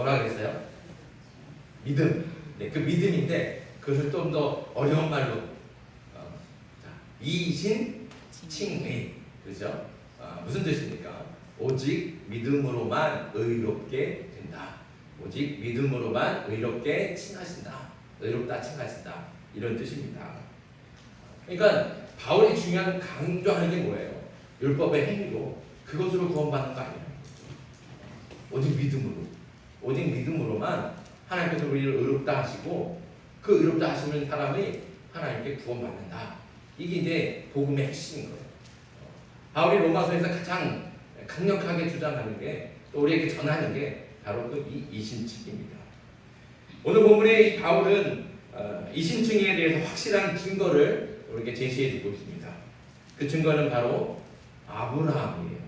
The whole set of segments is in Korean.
뭐라 그랬어요? 믿음. 네, 그 믿음인데 그것을 좀 더 어려운 말로 이신칭의, 그렇죠? 무슨 뜻입니까? 오직 믿음으로만 의롭게 된다. 오직 믿음으로만 의롭게 칭하신다. 의롭다 칭하신다. 이런 뜻입니다. 그러니까 바울이 중요한 강조하는 게 뭐예요? 율법의 행위로 그것으로 구원받는 거 아니에요. 오직 믿음으로, 오직 믿음으로만 하나님께서 우리를 의롭다 하시고 그 의롭다 하시는 사람이 하나님께 구원받는다. 이게 이제 복음의 핵심인 거예요. 바울이 로마서에서 가장 강력하게 주장하는 게, 또 우리에게 전하는 게 바로 그 이신칭입니다. 오늘 본문의 이 바울은 이신칭에 대해서 확실한 증거를 우리에게 제시해 주고 있습니다. 그 증거는 바로 아브라함이에요.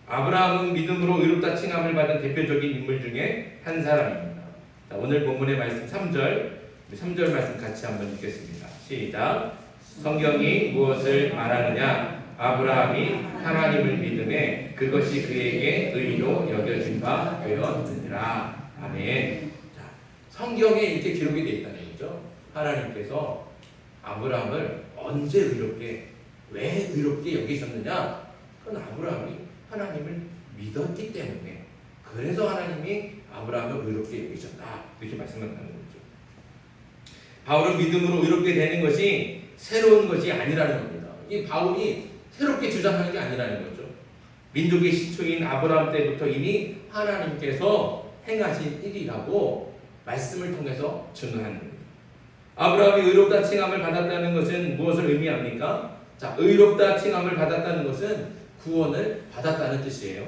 아브라함은 믿음으로 의롭다 칭함을 받은 대표적인 인물 중에 한 사람입니다. 자, 오늘 본문의 말씀 3절 말씀 같이 한번 읽겠습니다. 시작. 성경이 무엇을 말하느냐? 아브라함이 하나님을 믿음에 그것이 그에게 의로 여겨진 바 되었느니라. 아멘. 자, 성경에 이렇게 기록이 되어 있다는 얘기죠. 하나님께서 아브라함을 언제 의롭게, 왜 의롭게 여기셨느냐? 그건 아브라함이 하나님을 믿었기 때문에, 그래서 하나님이 아브라함을 의롭게 여기셨다. 이렇게 말씀하는 거죠. 바울은 믿음으로 의롭게 되는 것이 새로운 것이 아니라는 겁니다. 이 바울이 새롭게 주장하는 게 아니라는 거죠. 민족의 시초인 아브라함 때부터 이미 하나님께서 행하신 일이라고 말씀을 통해서 증거하는 겁니다. 아브라함이 의롭다 칭함을 받았다는 것은 무엇을 의미합니까? 자, 의롭다 칭함을 받았다는 것은 구원을 받았다는 뜻이에요.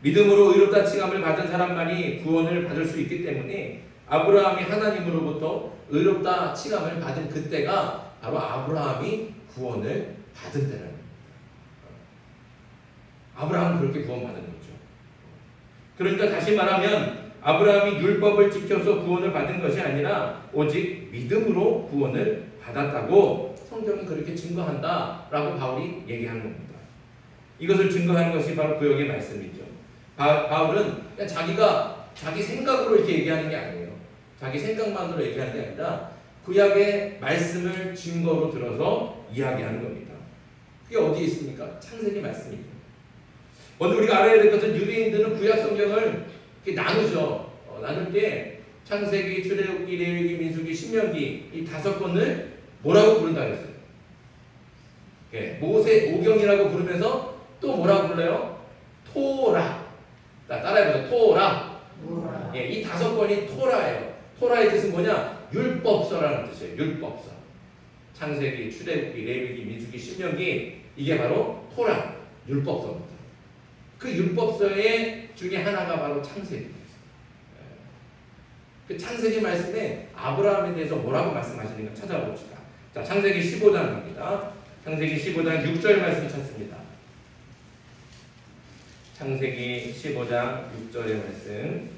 믿음으로 의롭다 칭함을 받은 사람만이 구원을 받을 수 있기 때문에 아브라함이 하나님으로부터 의롭다 칭함을 받은 그때가 바로 아브라함이 구원을 받은 때라는 거예요. 아브라함은 그렇게 구원받은 거죠. 그러니까 다시 말하면 아브라함이 율법을 지켜서 구원을 받은 것이 아니라 오직 믿음으로 구원을 받았다고 성경이 그렇게 증거한다라고 바울이 얘기하는 겁니다. 이것을 증거하는 것이 바로 구약의 말씀이죠. 바울은 그냥 자기 생각으로 이렇게 얘기하는 게 아니에요. 자기 생각만으로 얘기하는 게 아니라 구약의 말씀을 증거로 들어서 이야기하는 겁니다. 그게 어디에 있습니까? 창세기 말씀이죠. 먼저 우리가 알아야 될 것은 유대인들은 구약 성경을 이렇게 나누죠. 나눌 때 창세기, 출애굽기, 레위기, 민수기, 신명기 이 5권을 뭐라고 부른다 그랬어요? 예, 모세 오경이라고 부르면서 또 뭐라고 불러요? 토라. 자, 따라해보세요. 토라. 예, 이 5권이 토라예요. 토라의 뜻은 뭐냐? 율법서라는 뜻이에요. 율법서. 창세기, 출애굽기, 레위기, 민수기, 신명기 이게 바로 토라, 율법서입니다. 그 율법서의 중에 하나가 바로 창세기입니다. 그 창세기 말씀에 아브라함에 대해서 뭐라고 말씀하시는가 찾아봅시다. 자, 창세기 15장입니다. 창세기 15장 6절 말씀 찾습니다. 창세기 15장 6절의 말씀.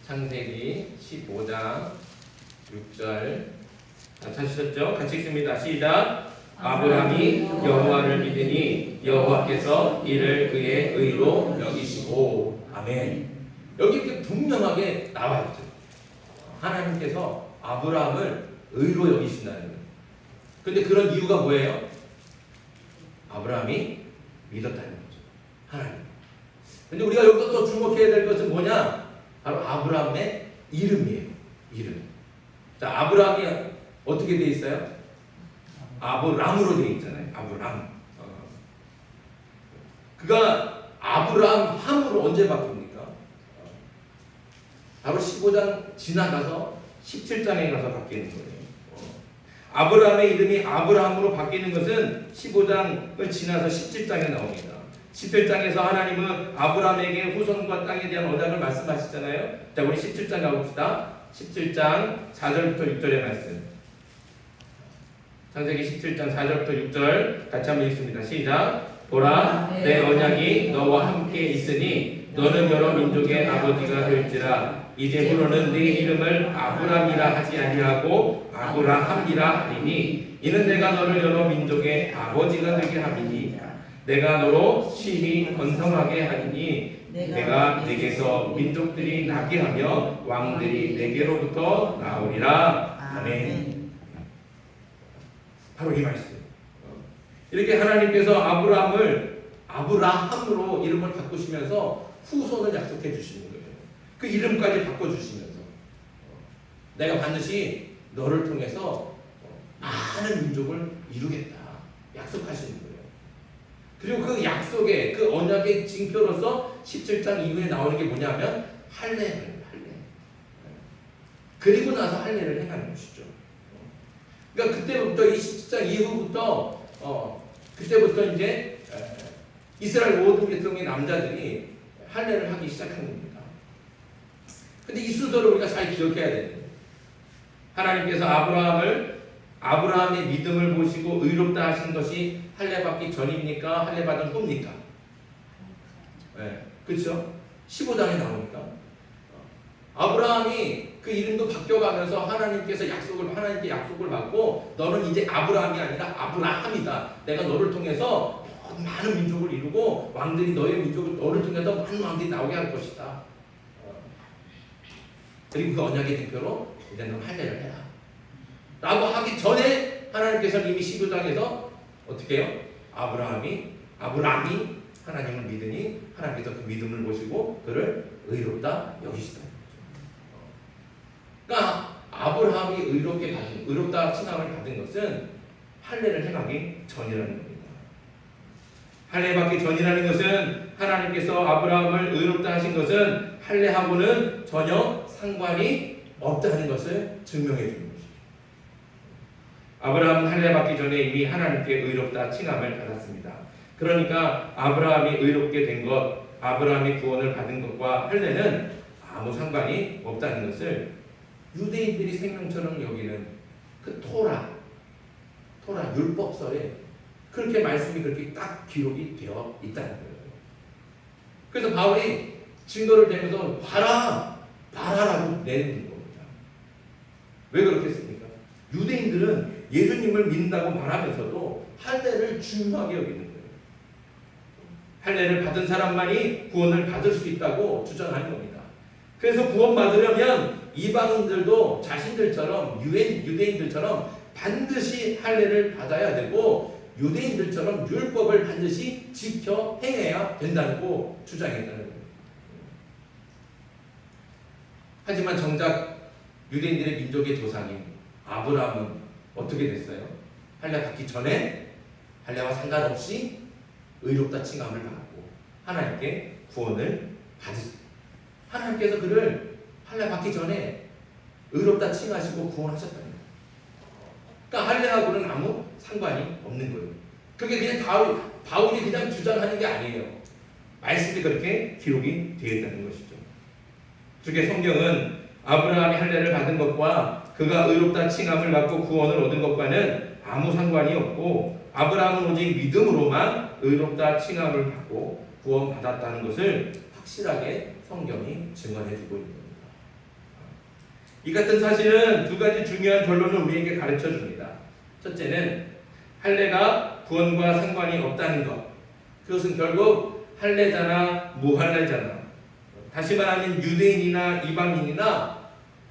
창세기 15장 6절. 찾으셨죠? 같이 읽습니다. 시작. 아브라함이 여호와를 믿으니 여호와께서 이를 그의 의로 여기시고. 아멘. 여기 이렇게 분명하게 나와 있죠. 하나님께서 아브라함을 의로 여기신다는 거예요. 근데 그런 이유가 뭐예요? 아브라함이 믿었다는 거죠. 하나님. 근데 우리가 여기서 또 주목해야 될 것은 뭐냐? 바로 아브라함의 이름이에요. 이름. 자, 아브라함이 어떻게 돼 있어요? 아브람으로 돼 있잖아요. 아브람. 그가 아브람함으로 언제 바뀝니까? 바로 15장 지나가서 17장에 가서 바뀌는 거예요. 아브라함의 이름이 아브라함으로 바뀌는 것은 15장을 지나서 17장에 나옵니다. 17장에서 하나님은 아브라함에게 후손과 땅에 대한 언약을 말씀하시잖아요. 자, 우리 17장 가봅시다. 17장 4절부터 6절의 말씀. 창세기 17장 4절부터 6절 같이 한번 읽습니다. 시작. 보라, 내 언약이 너와 함께 있으니 너는 여러 민족의 아버지가 될지라. 이제부로는 네 이름을 아브람이라 하지 아니하고 아브라함이라 하리니 이는 내가 너를 여러 민족의 아버지가 되게 하리니 내가 너로 심히 번성하게 하리니 내가 내게서 민족들이 나게 하며 왕들이 내게로부터 나오리라. 아멘. 바로 이 말씀. 이렇게 하나님께서 아브라함으로 이름을 바꾸시면서 후손을 약속해 주시는 거예요. 그 이름까지 바꿔주시면서 내가 반드시 너를 통해서 많은 민족을 이루겠다 약속하시는 거예요. 그리고 그 약속의 그 언약의 징표로서 17장 이후에 나오는 게 뭐냐면 할례예요. 할례. 그리고 나서 할례를 행하는 것이죠. 그러니까 그때부터 이 17장 이후부터 그때부터 이제 이스라엘 모든 계통의 남자들이 할례를 하기 시작한 겁니다. 근데 이 순서를 우리가 잘 기억해야 돼요. 하나님께서 아브라함의 믿음을 보시고 의롭다 하신 것이 할례 받기 전입니까? 할례 받은 후입니까? 네, 그렇죠? 15장에 나오니까 아브라함이 그 이름도 바뀌어가면서 하나님께 약속을 받고 너는 이제 아브라함이 아니라 아브라함이다. 내가 너를 통해서 많은 민족을 이루고 왕들이 너의 민족을 너를 통해서 많은 왕들이 나오게 할 것이다. 그리고 그 언약의 대표로 이제 넌 할례를 해라 라고 하기 전에 하나님께서 이미 15장에서 어떻게 해요? 아브라함이 하나님을 믿으니 하나님께서 그 믿음을 보시고 그를 의롭다 여기시다. 그러니까 아브라함이 의롭다 칭함을 받은 것은 할례를 행하기 전이라는 겁니다. 할례 받기 전이라는 것은 하나님께서 아브라함을 의롭다 하신 것은 할례하고는 전혀 상관이 없다는 것을 증명해 주는 것이죠. 아브라함은 할례 받기 전에 이미 하나님께 의롭다 칭함을 받았습니다. 그러니까 아브라함이 의롭게 된 것, 아브라함이 구원을 받은 것과 할례는 아무 상관이 없다는 것을 유대인들이 생명처럼 여기는 그 토라 율법서에 그렇게 말씀이 그렇게 딱 기록이 되어 있다는 거예요. 그래서 바울이 증거를 대면서 봐라라고 내는 겁니다. 왜 그렇겠습니까? 유대인들은 예수님을 믿는다고 말하면서도 할례를 중요하게 여기는 거예요. 할례를 받은 사람만이 구원을 받을 수 있다고 주장하는 겁니다. 그래서 구원받으려면 이방인들도 자신들처럼 유대인들처럼 반드시 할례를 받아야 되고 유대인들처럼 율법을 반드시 지켜 행해야 된다고 주장했다는 거예요. 하지만 정작 유대인들의 민족의 조상인 아브라함은 어떻게 됐어요? 할례 받기 전에 할례와 상관없이 의롭다 칭함을 받고 하나님께 구원을 받으셨어요. 하나님께서 그를 할례 받기 전에 의롭다 칭하시고 구원하셨다는 거예요. 그러니까 할례하고는 아무 상관이 없는 거예요. 그게 그냥 바울이 그냥 주장하는 게 아니에요. 말씀이 그렇게 기록이 되어 있다는 것이죠. 주의 성경은 아브라함이 할례를 받은 것과 그가 의롭다 칭함을 받고 구원을 얻은 것과는 아무 상관이 없고 아브라함은 오직 믿음으로만 의롭다 칭함을 받고 구원받았다는 것을 확실하게 성경이 증언해주고 있는 겁니다. 이 같은 사실은 두 가지 중요한 결론을 우리에게 가르쳐 줍니다. 첫째는 할례가 구원과 상관이 없다는 것. 그것은 결국 할례자나 무할례자나 다시 말하면 유대인이나 이방인이나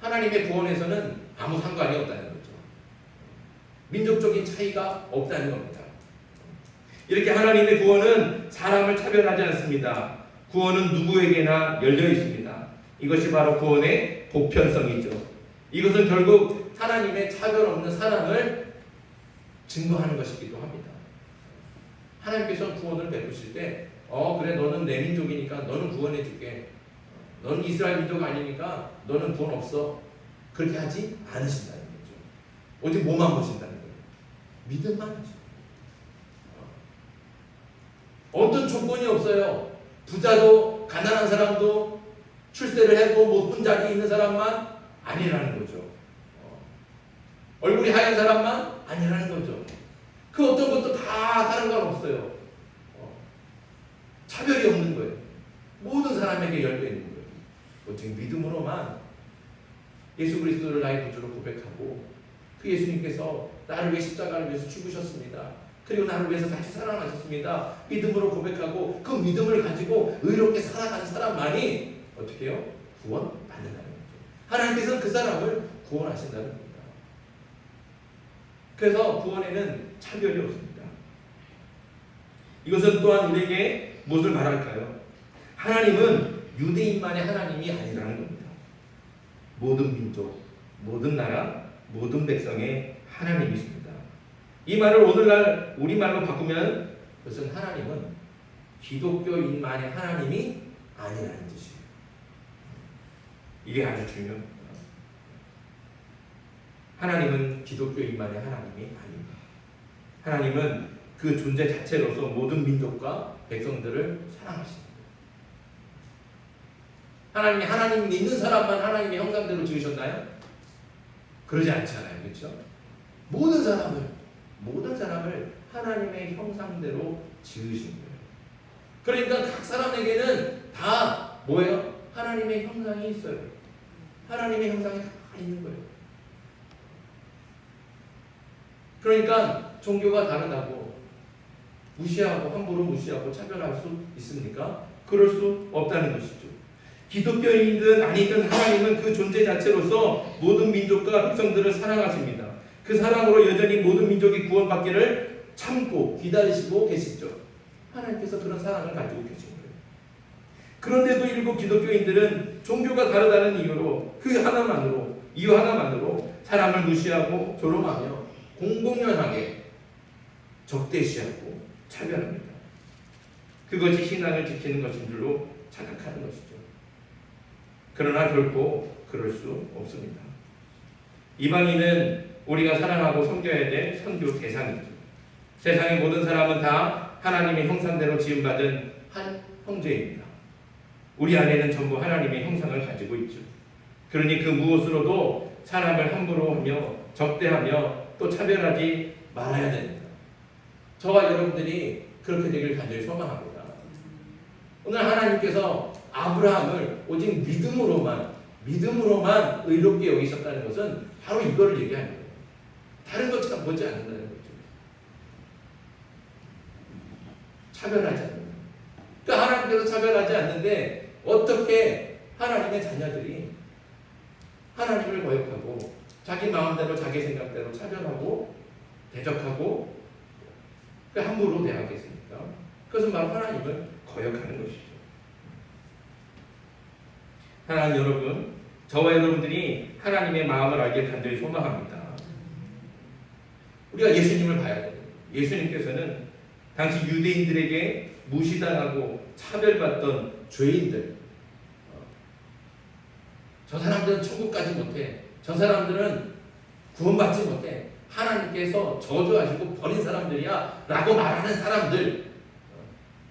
하나님의 구원에서는 아무 상관이 없다는 거죠. 민족적인 차이가 없다는 겁니다. 이렇게 하나님의 구원은 사람을 차별하지 않습니다. 구원은 누구에게나 열려 있습니다. 이것이 바로 구원의 보편성이죠. 이것은 결국 하나님의 차별 없는 사랑을 증거하는 것이기도 합니다. 하나님께서 구원을 베푸실 때 그래 너는 내 민족이니까 너는 구원해 줄게. 너는 이스라엘 민족 아니니까 너는 구원 없어. 그렇게 하지 않으신다는 거죠. 오직 뭐만 보신다는 거예요. 믿음만 하십니다. 어떤 조건이 없어요. 부자도 가난한 사람도 출세를 해도 못 본 자리에 있는 사람만 아니라는 거죠. 얼굴이 하얀 사람만 아니라는 거죠. 그 어떤 것도 다 상관없어요. 차별이 없는 거예요. 모든 사람에게 열려 있는 거예요. 오직 믿음으로만 예수 그리스도를 나의 구주로 고백하고 그 예수님께서 나를 위해 십자가를 위해서 죽으셨습니다. 그리고 나를 위해서 다시 살아나셨습니다. 믿음으로 고백하고 그 믿음을 가지고 의롭게 살아가는 사람만이 어떻게 해요? 구원받는다는 거죠. 하나님께서는 그 사람을 구원하신다는 겁니다. 그래서 구원에는 차별이 없습니다. 이것은 또한 우리에게 무엇을 말할까요? 하나님은 유대인만의 하나님이 아니라는 겁니다. 모든 민족, 모든 나라, 모든 백성의 하나님이십니다. 이 말을 오늘날 우리말로 바꾸면 그것은 하나님은 기독교인만의 하나님이 아니라는 뜻이에요. 이게 아주 중요합니다. 하나님은 기독교인만의 하나님이 아닙니다. 하나님은 그 존재 자체로서 모든 민족과 백성들을 사랑하십니다. 하나님이 하나님 믿는 사람만 하나님의 형상대로 지으셨나요? 그러지 않잖아요. 그렇죠? 모든 사람을 하나님의 형상대로 지으신 거예요. 그러니까 각 사람에게는 다 뭐예요? 하나님의 형상이 있어요. 하나님의 형상이 다 있는 거예요. 그러니까 종교가 다르다고 무시하고 함부로 무시하고 차별할 수 있습니까? 그럴 수 없다는 것이죠. 기독교인이든 아니든 하나님은 그 존재 자체로서 모든 민족과 백성들을 사랑하십니다. 그 사랑으로 여전히 모든 민족이 구원받기를 참고 기다리시고 계시죠. 하나님께서 그런 사랑을 가지고 계신 거예요. 그런데도 일부 기독교인들은 종교가 다르다는 이유로 이유 하나만으로 사람을 무시하고 조롱하며 공공연하게 적대시하고 차별합니다. 그것이 신앙을 지키는 것인 줄로 착각하는 것이죠. 그러나 결코 그럴 수 없습니다. 이방인은 우리가 사랑하고 섬겨야 될 선교 대상이죠. 세상의 모든 사람은 다 하나님의 형상대로 지음받은 한 형제입니다. 우리 안에는 전부 하나님의 형상을 가지고 있죠. 그러니 그 무엇으로도 사람을 함부로 하며 적대하며 또 차별하지 말아야 됩니다. 저와 여러분들이 그렇게 되길 간절히 소망합니다. 오늘 하나님께서 아브라함을 오직 믿음으로만 의롭게 여기셨다는 것은 바로 이거를 얘기하는 거예요. 다른 것처럼 보지 않는다는 거죠. 차별하지 않는다. 그러니까 하나님께서 차별하지 않는데 어떻게 하나님의 자녀들이 하나님을 거역하고 자기 마음대로 자기 생각대로 차별하고 대적하고 함부로 대하겠습니까? 그것은 바로 하나님을 거역하는 것이죠. 하나님 여러분, 저와 여러분들이 하나님의 마음을 알길 간절히 소망합니다. 우리가 예수님을 봐야 돼요. 예수님께서는 당시 유대인들에게 무시당하고 차별받던 죄인들, 저 사람들은 천국까지 못해, 저 사람들은 구원받지 못해, 하나님께서 저주하시고 버린 사람들이야 라고 말하는 사람들,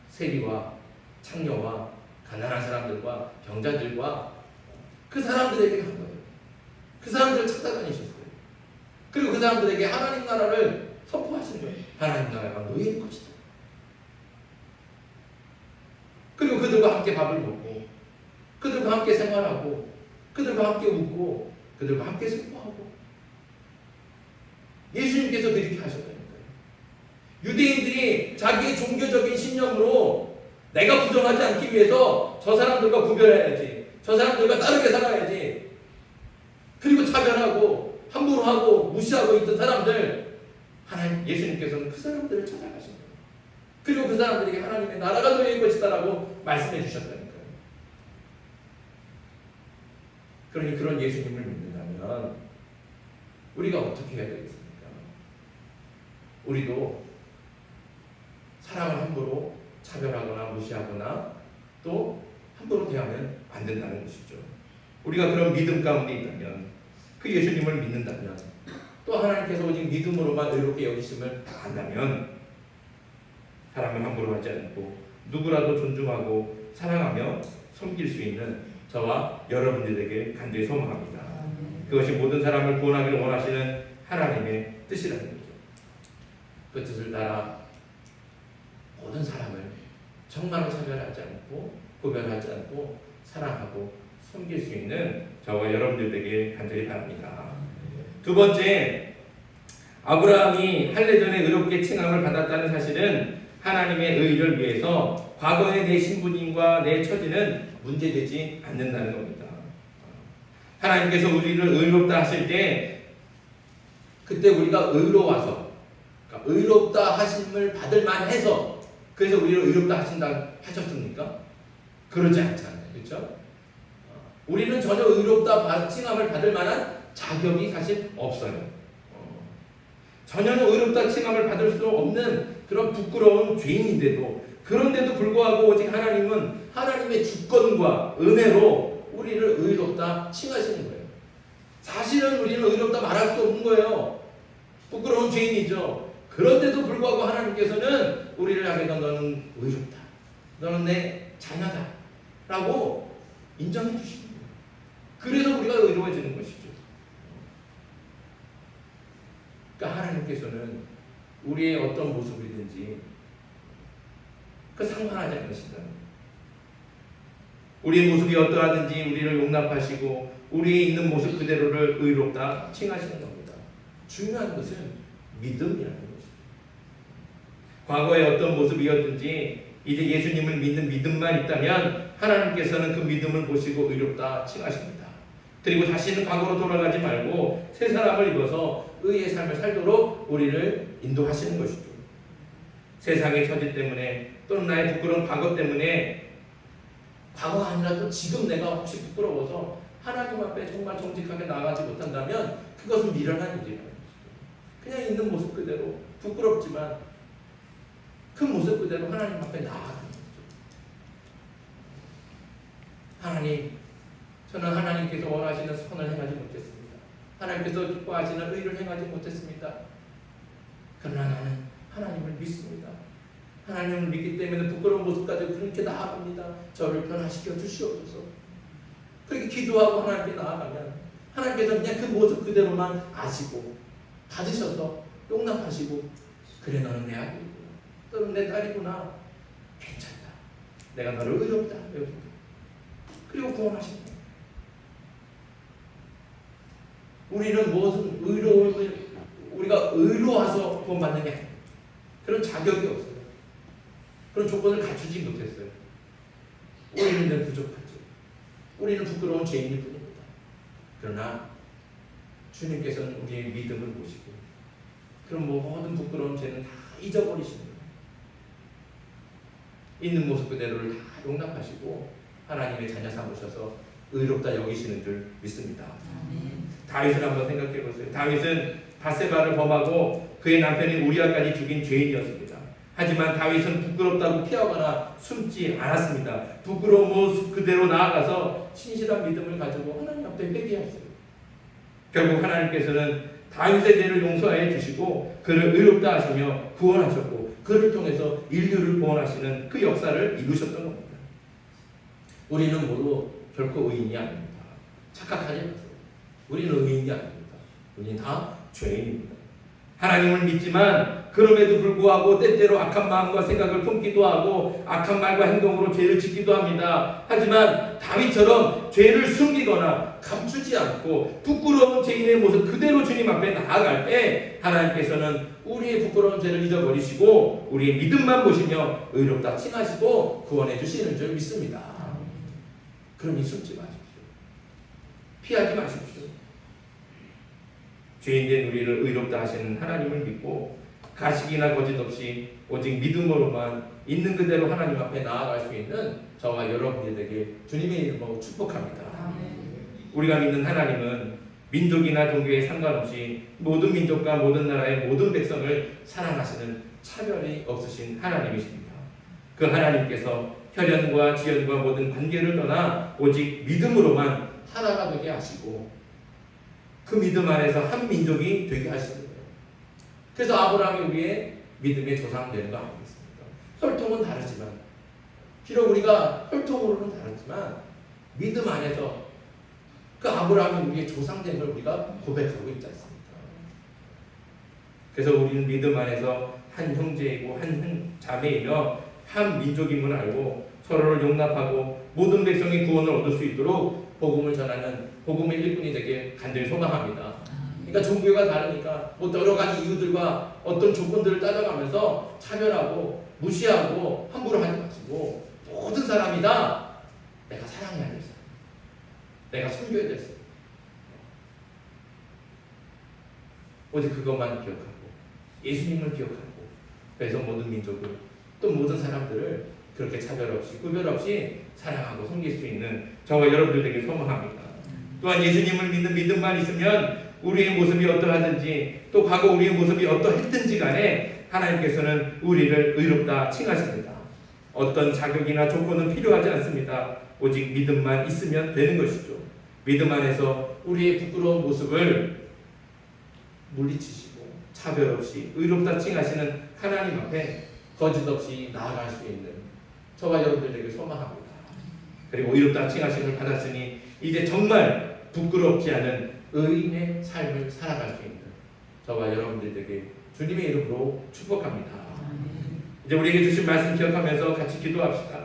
세리와 창녀와 가난한 사람들과 병자들과 그 사람들에게 한 거예요. 그 사람들을 찾아다니셨어요. 그리고 그 사람들에게 하나님 나라를 선포하신 거예요. 하나님 나라가 너희의 것이다. 그리고 그들과 함께 밥을 먹고 그들과 함께 생활하고 그들과 함께 웃고 그들과 함께 승부하고 예수님께서 그렇게 하셨다는 거예요. 유대인들이 자기의 종교적인 신념으로 내가 부정하지 않기 위해서 저 사람들과 구별해야지, 저 사람들과 다르게 살아야지, 그리고 차별하고 함부로 하고 무시하고 있던 사람들, 하나님 예수님께서는 그 사람들을 찾아가신 거예요. 그리고 그 사람들에게 하나님의 나라가 너희의 것이다라고 말씀해 주셨다니까요. 그러니 그런 예수님을 믿는다면 우리가 어떻게 해야 되겠습니까? 우리도 사람을 함부로 차별하거나 무시하거나 또 함부로 대하면 안 된다는 것이죠. 우리가 그런 믿음 가운데 있다면, 그 예수님을 믿는다면, 또 하나님께서 오직 믿음으로만 의롭게 여기심을 안다면 사람을 함부로 하지 않고 누구라도 존중하고 사랑하며 섬길 수 있는 저와 여러분들에게 간절히 소망합니다. 그것이 모든 사람을 구원하기를 원하시는 하나님의 뜻이라는 거죠. 그 뜻을 따라 모든 사람을 정말로 차별하지 않고 구별하지 않고 사랑하고 섬길 수 있는 저와 여러분들에게 간절히 바랍니다. 두 번째, 아브라함이 할례전에 의롭게 칭함을 받았다는 사실은 하나님의 의를 위해서 과거의 내 신분과 내 처지는 문제되지 않는다는 겁니다. 하나님께서 우리를 의롭다 하실 때 그때 우리가 의로워서 그러니까 의롭다 하심을 받을 만해서 그래서 우리를 의롭다 하신다 하셨습니까? 그러지 않잖아요. 그렇죠? 우리는 전혀 의롭다 칭함을 받을 만한 자격이 사실 없어요. 전혀 의롭다 칭함을 받을 수 없는 그런 부끄러운 죄인인데도 그런데도 불구하고 오직 하나님은 하나님의 주권과 은혜로 우리를 의롭다 칭하시는 거예요. 사실은 우리는 의롭다 말할 수 없는 거예요. 부끄러운 죄인이죠. 그런데도 불구하고 하나님께서는 우리를 향해서 너는 의롭다. 너는 내 자녀다. 라고 인정해 주시는 거예요. 그래서 우리가 의로워지는 것이죠. 그러니까 하나님께서는 우리의 어떤 모습이든지 그 상관하지 않으신다. 우리의 모습이 어떠하든지 우리를 용납하시고 우리의 있는 모습 그대로를 의롭다 칭하시는 겁니다. 중요한 것은 믿음이라는 것이죠. 과거의 어떤 모습이었든지 이제 예수님을 믿는 믿음만 있다면 하나님께서는 그 믿음을 보시고 의롭다 칭하십니다. 그리고 다시는 과거로 돌아가지 말고 새 사람을 입어서 의의 삶을 살도록 우리를 인도하시는 것이죠. 세상의 처지 때문에 또는 나의 부끄러운 과거 때문에 과거가 아니라 또 지금 내가 혹시 부끄러워서 하나님 앞에 정말 정직하게 나아가지 못한다면 그것은 미련한 일이라는 것이죠. 그냥 있는 모습 그대로 부끄럽지만 그 모습 그대로 하나님 앞에 나아가는 거죠. 하나님, 저는 하나님께서 원하시는 선을 행하지 못했습니다. 하나님께서 기뻐하시는 의를 행하지 못했습니다. 그러나 나는 하나님을 믿습니다. 하나님을 믿기 때문에 부끄러운 모습 가지고 그렇게 나아갑니다. 저를 변화시켜 주시옵소서. 그렇게 기도하고 하나님께 나아가면 하나님께서 그냥 그 모습 그대로만 아시고 받으셔서 용납하시고 그래 너는 내 아들이구나. 너는 내 딸이구나. 괜찮다. 내가 너를 의롭다. 그리고 구원하십니다. 우리는 무엇은 우리가 의로워서 구원받는 게 아니에요. 그런 자격이 없어요. 그런 조건을 갖추지 못했어요. 우리는 늘 부족하죠. 우리는 부끄러운 죄인일 뿐입니다. 그러나 주님께서는 우리의 믿음을 보시고 그런 모든 부끄러운 죄는 다 잊어버리시는 거예요. 있는 모습 그대로를 다 용납하시고 하나님의 자녀 삼으셔서 의롭다 여기시는 줄 믿습니다. 다윗을 한번 생각해 보세요. 다윗은 밧세바를 범하고 그의 남편인 우리아까지 죽인 죄인이었습니다. 하지만 다윗은 부끄럽다고 피하거나 숨지 않았습니다. 부끄러운 모습 그대로 나아가서 신실한 믿음을 가지고 하나님 앞에 회개했어요. 결국 하나님께서는 다윗의 죄를 용서해 주시고 그를 의롭다 하시며 구원하셨고 그를 통해서 인류를 구원하시는 그 역사를 이루셨던 겁니다. 우리는 모두 결코 의인이 아닙니다. 착각하지 마세요. 우리는 의인이 아닙니다. 우리는 다 죄인입니다. 하나님을 믿지만 그럼에도 불구하고 때때로 악한 마음과 생각을 품기도 하고 악한 말과 행동으로 죄를 짓기도 합니다. 하지만 다윗처럼 죄를 숨기거나 감추지 않고 부끄러운 죄인의 모습 그대로 주님 앞에 나아갈 때 하나님께서는 우리의 부끄러운 죄를 잊어버리시고 우리의 믿음만 보시며 의롭다 칭하시고 구원해 주시는 줄 믿습니다. 그러니 숨지 마십시오. 피하지 마십시오. 죄인된 우리를 의롭다 하시는 하나님을 믿고 가식이나 거짓 없이 오직 믿음으로만 있는 그대로 하나님 앞에 나아갈 수 있는 저와 여러분들에게 주님의 이름으로 축복합니다. 우리가 믿는 하나님은 민족이나 종교에 상관없이 모든 민족과 모든 나라의 모든 백성을 사랑하시는 차별이 없으신 하나님이십니다. 그 하나님께서 혈연과 지연과 모든 관계를 떠나 오직 믿음으로만 하나가 되게 하시고 그 믿음 안에서 한 민족이 되게 하시는 거예요. 그래서 아브라함이 우리의 믿음의 조상 되는 거 아니겠습니까? 혈통은 다르지만 비록 우리가 혈통으로는 다르지만 믿음 안에서 그 아브라함이 우리의 조상 된 걸 우리가 고백하고 있지 않습니까? 그래서 우리는 믿음 안에서 한 형제이고 한 자매이며 한 민족임을 알고 서로를 용납하고 모든 백성이 구원을 얻을 수 있도록 복음을 전하는 복음의 일꾼이 되길 간절히 소망합니다. 그러니까 종교가 다르니까 뭐 여러 가지 이유들과 어떤 조건들을 따라가면서 차별하고 무시하고 함부로 하지 마시고 모든 사람이 다 내가 사랑해야 될 사람, 내가 섬겨야 될 사람. 오직 그것만 기억하고 예수님을 기억하고 그래서 모든 민족을 또 모든 사람들을 그렇게 차별 없이 구별 없이 사랑하고 섬길 수 있는 저와 여러분들 되길 소망합니다. 또한 예수님을 믿는 믿음만 있으면 우리의 모습이 어떠하든지 또 과거 우리의 모습이 어떠했든지 간에 하나님께서는 우리를 의롭다 칭하십니다. 어떤 자격이나 조건은 필요하지 않습니다. 오직 믿음만 있으면 되는 것이죠. 믿음 안에서 우리의 부끄러운 모습을 물리치시고 차별 없이 의롭다 칭하시는 하나님 앞에 거짓 없이 나아갈 수 있는 저와 여러분들에게 소망합니다. 그리고 의롭다 칭하심을 받았으니 이제 정말 부끄럽지 않은 의인의 삶을 살아갈 수 있는 저와 여러분들에게 주님의 이름으로 축복합니다. 이제 우리에게 주신 말씀 기억하면서 같이 기도합시다.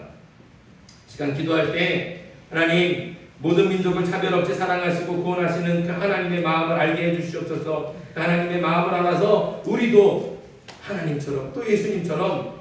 시간 기도할 때 하나님 모든 민족을 차별 없이 사랑하시고 구원하시는 그 하나님의 마음을 알게 해주시옵소서. 그 하나님의 마음을 알아서 우리도 하나님처럼 또 예수님처럼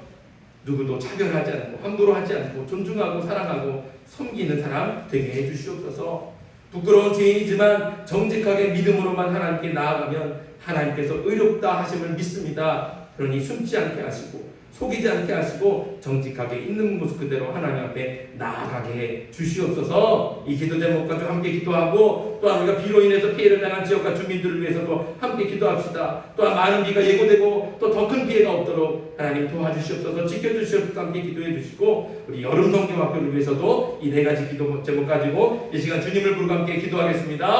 누구도 차별하지 않고 함부로 하지 않고 존중하고 사랑하고 섬기는 사람 되게 해주시옵소서. 부끄러운 죄인이지만 정직하게 믿음으로만 하나님께 나아가면 하나님께서 의롭다 하심을 믿습니다. 그러니 숨지 않게 하시고 속이지 않게 하시고 정직하게 있는 모습 그대로 하나님 앞에 나아가게 해 주시옵소서. 이 기도 제목 가지고 함께 기도하고 또한 우리가 비로 인해서 피해를 당한 지역과 주민들을 위해서도 함께 기도합시다. 또한 많은 비가 예고되고 또 더 큰 피해가 없도록 하나님 도와주시옵소서. 지켜주시옵소서. 함께 기도해 주시고 우리 여름 성경학교를 위해서도 이 네 가지 기도 제목 가지고 이 시간 주님을 부르고 함께 기도하겠습니다.